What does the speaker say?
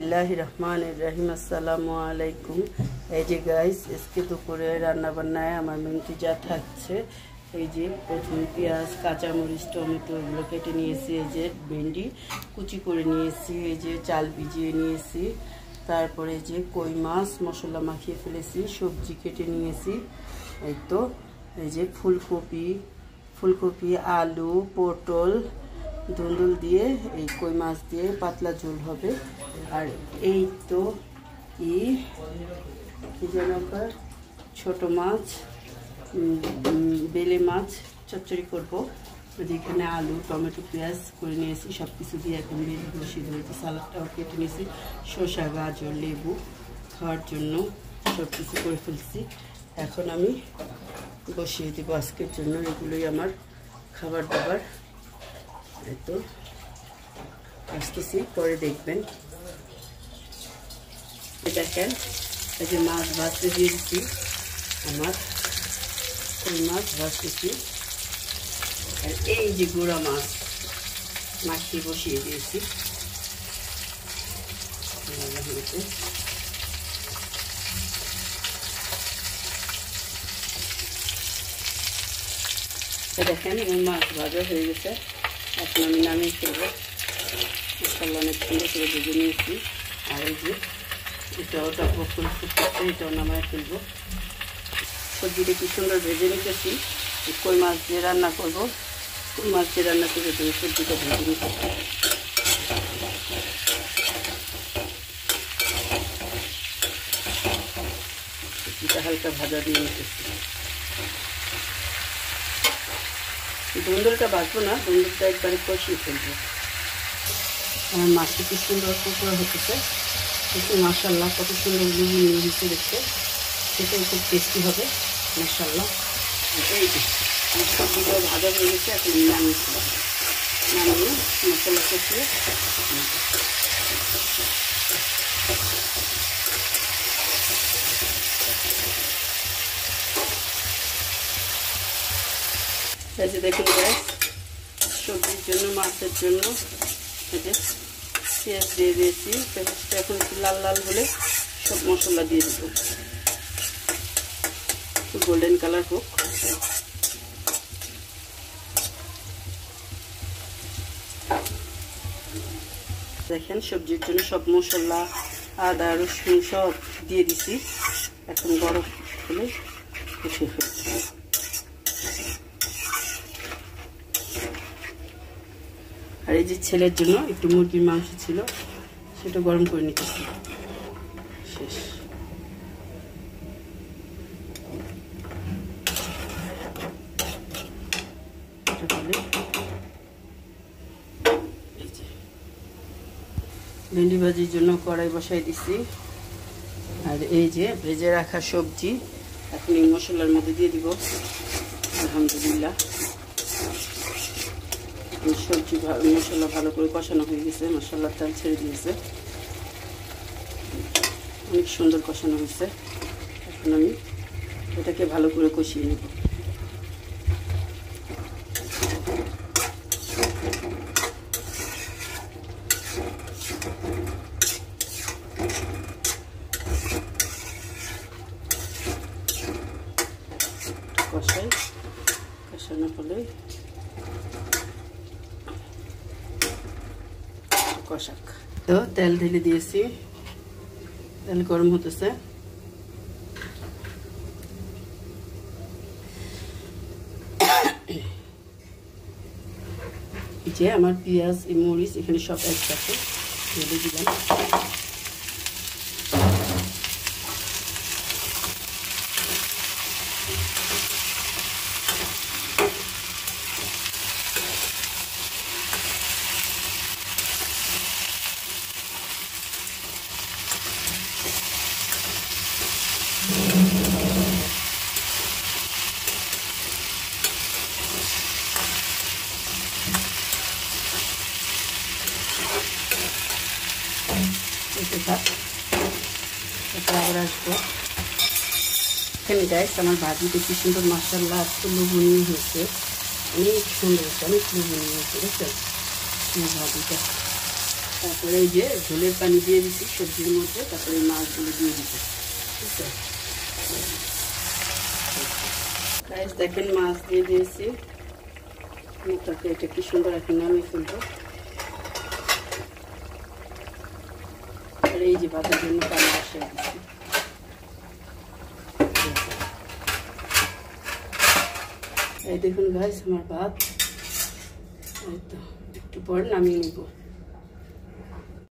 बिस्मिल्लाहिर्रहमानिर्रहीम अस्सलामु आलाइकुम। এই যে গাইস আজকে দুপুরে রান্না বান্নায় আমার মেনু যা থাকছে, এই যে প্রথম পেঁয়াজ, কাঁচামরিচ, টমেটো এগুলো কেটে নিয়েছি, এই যে ভেন্ডি কুচি করে নিয়েছি, এই যে চাল ভিজিয়ে নিয়েছি, তারপরে যে কই মাছ মশলা মাখিয়ে ফেলেছি, সবজি কেটে নিয়েছি, এই তো এই যে ফুলকপি আলু পটল ধুন্দুল দিয়ে এই কই মাছ দিয়ে পাতলা ঝোল হবে। আর এই তো কি যেন ছোট মাছ বেলে মাছ চচ্চড়ি করবো। যেখানে আলু টমেটো পেঁয়াজ করে নিয়েছি, সব কিছু দিয়ে এখন বসিয়ে দিয়েছি। সালাদটাও কেটে নিয়েছি, শসা গাজর লেবু খাওয়ার জন্য সব কিছু করে ফেলছি। এখন আমি বসিয়ে দেবো আজকের জন্য। এগুলোই আমার খাবার দাবার। তো আসতেছি, পরে দেখবেন। দেখেন এই যে মাছ ভাজতে দিয়ে দিচ্ছি, আমার ওই মাছ ভাজতেছি। আর এই যে গুঁড়া মাছ মাখিয়ে বসিয়ে দিয়েছি। দেখেন ওই মাছ ভাজা হয়ে গেছে, এখন আমি নামিয়ে ফেলবো। মশলা অনেক সুন্দর করে ভেজে নিয়েছি। আর এই যে এটাও টকবক করে ফুটছে, এটাও নামায় ফেলবো। সবজিটা কি সুন্দর ভেজে নিতেছি। কই মাছ দিয়ে রান্না করবো, কই মাছ দিয়ে রান্না করে দেবো, সবজিটা ভেজে নিতে। সবজিটা হালকা ভাজা দিয়ে নিতেছি। ধুন্দুলটা ভাজবো না, ধুন্দুলটা একবারে কষিয়ে ফেলবো। আমার মাছটা কি সুন্দর করে হতেছে, কিন্তু মাশাআল্লাহ কত সুন্দর লুবি হয়েছে দেখতে, সেটাও খুব টেস্টি হবে মাশাআল্লাহ। এই যে সবজিটাও ভাজা হয়ে গেছে, এখন নামিয়ে মশলা কষিয়ে এই যে দেখুন গ্যাস সবজির জন্য মাছের জন্য পেঁয়াজ দিয়ে দিয়েছি। পেঁয়াজটা এখন একটু লাল লাল হলে সব মশলা দিয়ে দেবো, একটু গোল্ডেন কালার হোক। দেখেন সবজির জন্য সব মশলা আদা রসুন সব দিয়ে দিছি, এখন গরম হলে উঠিয়ে ফেলছি। আর এই যে ছেলের জন্য একটু মুরগির মাংস ছিল, সেটা গরম করে নিতেছি। শেষ। ভেন্ডি ভাজির জন্য কড়াই বসাই দিছি। আর এই যে ভেজে রাখা সবজি এখন এই মশলার মধ্যে দিয়ে দিব। আলহামদুলিল্লাহ সবজি মশলা ভালো করে কষানো হয়ে গেছে, মশলার তেল ছেড়ে দিয়েছে, অনেক সুন্দর কষানো হয়েছে। এখন আমি এটাকে ভালো করে কষিয়ে নেব। কষানো হলে কষাক। তো তেল ঢেলে দিয়েছি, তেল গরম হতেছে। এই যে আমার পেঁয়াজ মরিচ এখানে সব একসাথে ঢেলে দিলাম। আবার আসবো। এখানে গাইস আমার ভাজিটা কি সুন্দর মাশাআল্লাহ, একটু লোভনীয় হয়েছে, অনেক সুন্দর হয়েছে, অনেক লোভনীয় হয়েছে। দেখছেন ভাজিটা তারপরে এই যে ঝোলের পানি দিয়ে দিচ্ছি সবজির মধ্যে, তারপরে মাছগুলো দিয়ে দিচ্ছি। ঠিক আছে গাইস, দেখেন মাছ দিয়ে দিয়েছি। তারপরে এটা কি সুন্দর এখন নামিয়ে ফেলবো। আর এই যে ভাতের জন্য পানি বসিয়ে দিচ্ছি। এই দেখুন গাইস আমার ভাত, এই তো একটু পর নামিয়ে নিব।